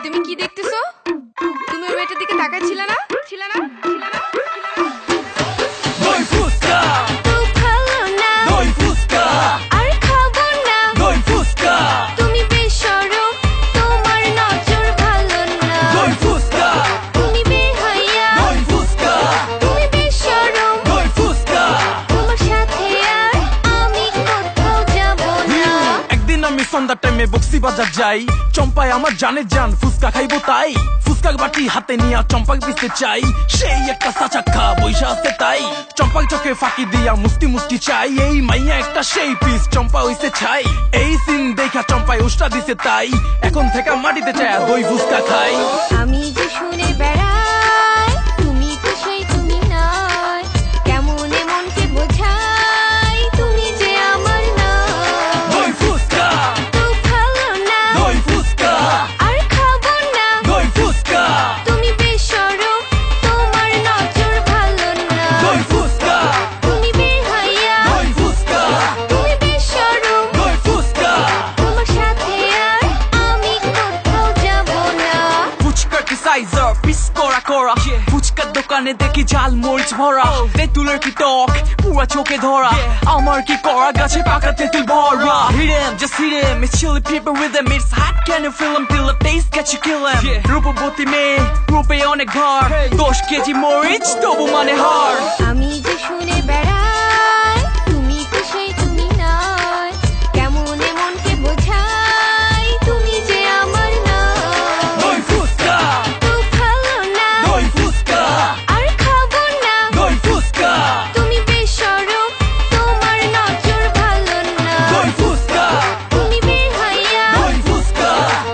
তুমি কি দেখতেছো? তুমি ওই মেয়েটার দিকে তাকাচ্ছিলে না? দই ফুসকা তো ভালো না দই ফুসকা আর খাবো না দই ফুসকা তুমি বেশরম তোমার নজর ভালো না দই ফুসকা তুমি বেহায়া দই ফুসকা তুমি বেশরম দই ফুসকা তোমার সাথে আর আমি কোথাও যাব না একদিন আমি সন্ধ্যার টাইমে বক্সি বাজার যাই চম্পায় আমার জানে জান ফুসকা খাইবো তাই ফুসকা বাটি হাতে নিয়ে চম্পাক দিতে চাই সেই একটা সাচাক্কা বৈশা আছে তাই চম্পাক চোখে ফাঁকি দিয়া মুস্তি মুস্তি চাই এই মাইয়া একটা সেই পিস চম্পা হইছে ছাই এই সিন দেখা চম্পায় উষ্টা দিছে তাই এখন থেকে মাটিতে চায় দই ফুসকা খাই আমি যে শুনে বেড়াই তুমি তো সেই তুমি নয় কেমন মনকে বোঝাই তুমি যে আমার না দই ফুসকা তো ভালো না দই ফুসকা আর খাবো না দই ফুসকা তুমি বেশরম তোমার নজর ভালো না দই ফুসকা তুমি বেহায়া দই ফুসকা তুমি বেশরম দই ফুসকা তোমার সাথে আর আমি কোথাও যাব না ফুচকা কি সাইজার পিস করা করা ফুচকার দোকানে দেখি ঝাল মরিচ ভরা তেঁতুলের কি টক পুরা চোখে ধরা আমার কি করা গাছে পাকা তেঁতুল ভরা hit him just hit him it's chili pepper with him it's hot can you feel him till the taste get you kill him রূপবতী মেয়ে রূপে অনেক ভার 10 কেজি মরিচ তবু মানে হার আমি যে শুনে বেড়াই তুমি তো সেই তুমি নয় কেমন মনকে বোঝাই তুমি যে আমার না দই ফুসকা তো ভালো না দই ফুসকা আর খাবো না দই ফুসকা তুমি বেশরম তোমার নজর ভালো না দই ফুসকা তুমি বেহায়া দই ফুসকা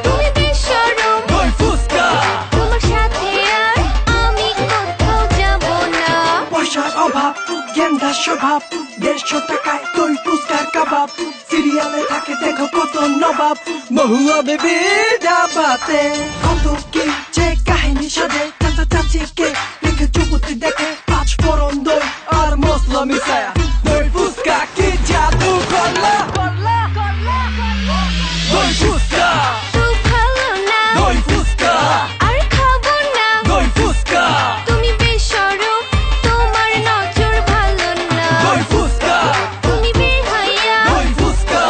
তুমি বেশরম দই ফুসকা তোমার সাথে আর আমি কোথাও যাব না পয়সার অভাব গেন্দা স্বভাব 150 টাকায় দই ফুসকার কাবাব সিরিয়ালে থাকে দেখো কত নবাব মহুয়া বেবি ডাবাতে কত কি যে কাহিনী সাজে চাচা চাচিকে দেখে চুপুতি দেখে 5 ফোড়ন দই আর মশলা মিশায়া দই ফুসকা কি জাদু করলা দই ফুসকা তো ভালো না দই ফুসকা আর খাবো না দই ফুসকা তুমি বেশরম তোমার নজর ভালো না দই ফুসকা তুমি বেহায়া দই ফুসকা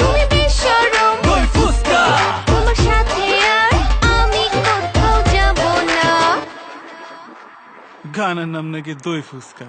তুমি বেশরম দই ফুসকা তোমার সাথে আর আমি কোথাও যাব না গানের নাম নাকি দই ফুসকা